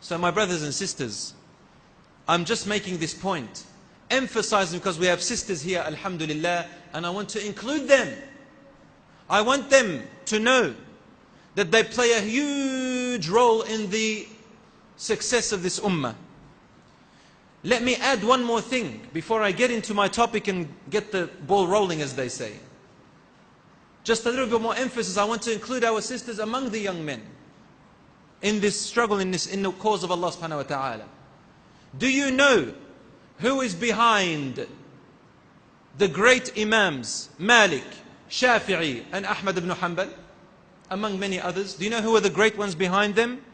So my brothers and sisters, I'm just making this point, emphasizing because we have sisters here, alhamdulillah, and I want to include them. I want them to know that they play a huge role in the success of this ummah. Let me add one more thing before I get into my topic and get the ball rolling, as they say. Just a little bit more emphasis. I want to include our sisters among the young men in this struggle, in the cause of Allah subhanahu wa ta'ala. Do you know who is behind the great Imams Malik, Shafi'i and Ahmad ibn Hanbal, among many others? Do you know who are the great ones behind them?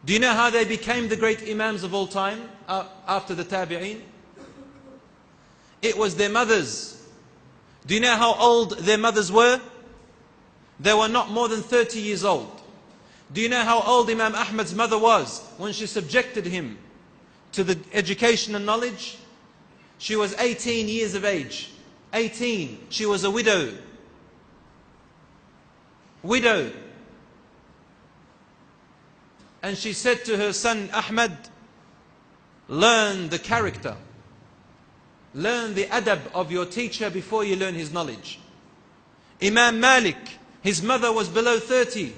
Do you know how they became the great Imams of all time after the Tabi'een? It was their mothers. Do you know how old their mothers were? They were not more than 30 years old. Do you know how old Imam Ahmad's mother was when she subjected him to the education and knowledge? She was 18 years of age. 18. She was a widow. Widow. And she said to her son Ahmad, learn the character. Learn the adab of your teacher before you learn his knowledge. Imam Malik, his mother was below 30.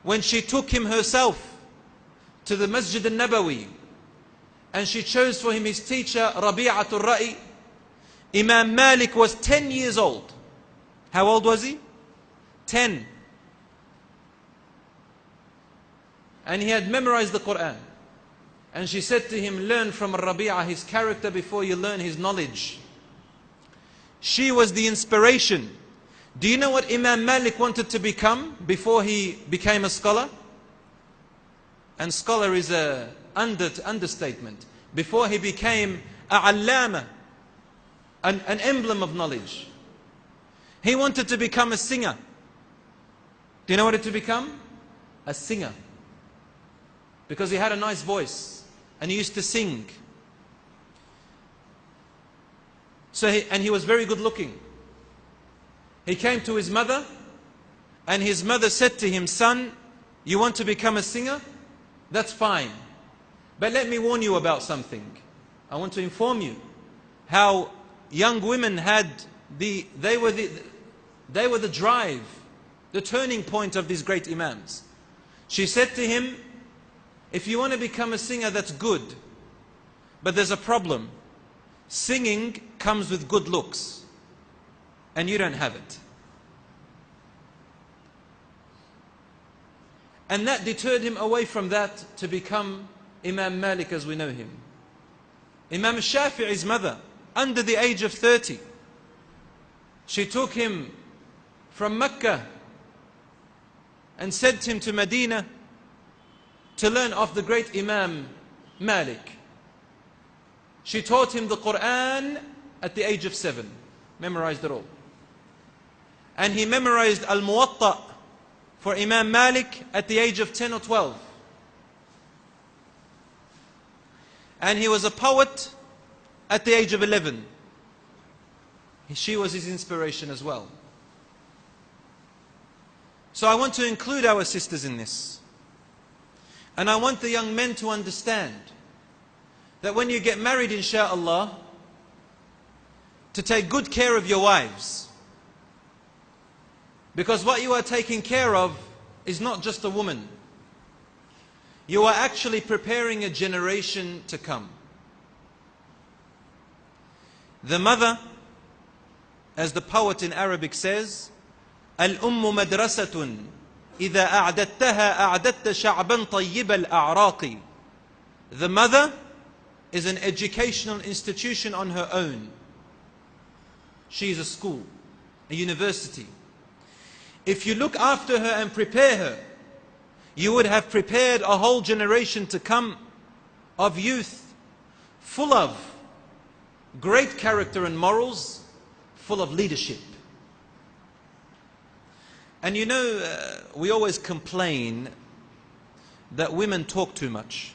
When she took him herself to the Masjid al-Nabawi and she chose for him his teacher Rabi'atul Ra'i, Imam Malik was 10 years old. How old was he? 10. And he had memorized the Quran. And she said to him, learn from Rabi'ah his character before you learn his knowledge. She was the inspiration. Do you know what Imam Malik wanted to become before he became a scholar? And scholar is an understatement. Before he became al-allama, an emblem of knowledge, he wanted to become a singer. Do you know what to become? A singer. Because he had a nice voice and he used to sing. So he was very good looking. He came to his mother and his mother said to him, son, you want to become a singer? That's fine. But let me warn you about something. I want to inform you how young women had they were the drive, the turning point of these great imams. She said to him, if you want to become a singer, that's good. But there's a problem. Singing comes with good looks. And you don't have it. And that deterred him away from that to become Imam Malik as we know him. Imam Shafi'i's mother, under the age of 30, she took him from Mecca and sent him to Medina to learn of the great Imam Malik. She taught him the Quran at the age of 7. Memorized it all. And he memorized Al-Muwatta for Imam Malik at the age of 10 or 12. And he was a poet at the age of 11. She was his inspiration as well. So I want to include our sisters in this. And I want the young men to understand that when you get married, insha'Allah, to take good care of your wives. Because what you are taking care of is not just a woman. You are actually preparing a generation to come. The mother, as the poet in Arabic says, الأم مدرسة إذا أعددتها أعددت شعبا طيب الأعراق. The mother is an educational institution on her own. She is a school, a university. If you look after her and prepare her, you would have prepared a whole generation to come of youth full of great character and morals, full of leadership. And you know, we always complain that women talk too much.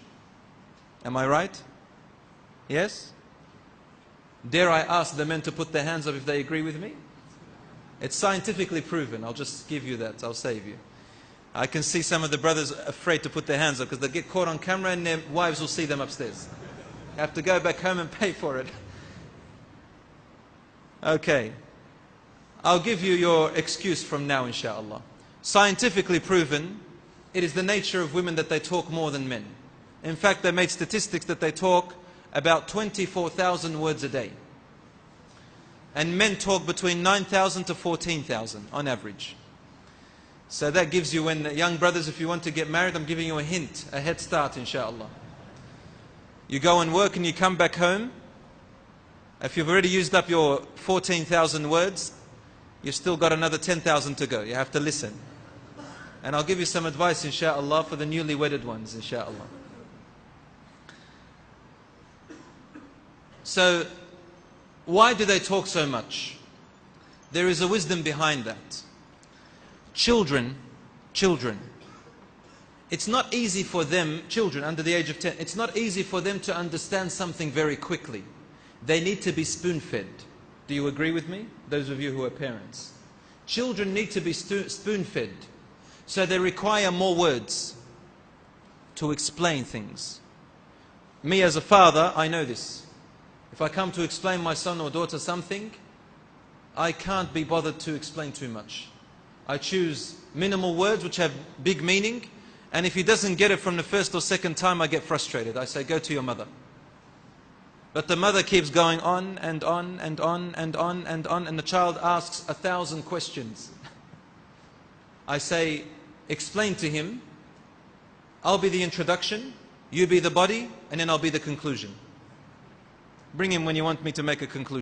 Am I right? Yes? Dare I ask the men to put their hands up if they agree with me? It's scientifically proven. I'll just give you that. I'll save you. I can see some of the brothers afraid to put their hands up because they'll get caught on camera and their wives will see them upstairs. Have to go back home and pay for it. Okay. I'll give you your excuse from now, inshallah. Scientifically proven, it is the nature of women that they talk more than men. In fact, they made statistics that they talk about 24,000 words a day. And men talk between 9,000 to 14,000 on average. So that gives you, when young brothers, if you want to get married, I'm giving you a hint, a head start, inshallah. You go and work and you come back home. If you've already used up your 14,000 words, you've still got another 10,000 to go. You have to listen. And I'll give you some advice, inshallah, for the newly wedded ones, inshallah. So, why do they talk so much? There is a wisdom behind that. Children, it's not easy for them, children under the age of 10, it's not easy for them to understand something very quickly. They need to be spoon-fed. Do you agree with me? Those of you who are parents. Children need to be spoon-fed. So they require more words to explain things. Me as a father, I know this. If I come to explain my son or daughter something, I can't be bothered to explain too much. I choose minimal words which have big meaning, and if he doesn't get it from the first or second time, I get frustrated. I say, go to your mother. But the mother keeps going on and on and on and on and on, and the child asks 1,000 questions. I say, explain to him. I'll be the introduction, you be the body, and then I'll be the conclusion. Bring him when you want me to make a conclusion.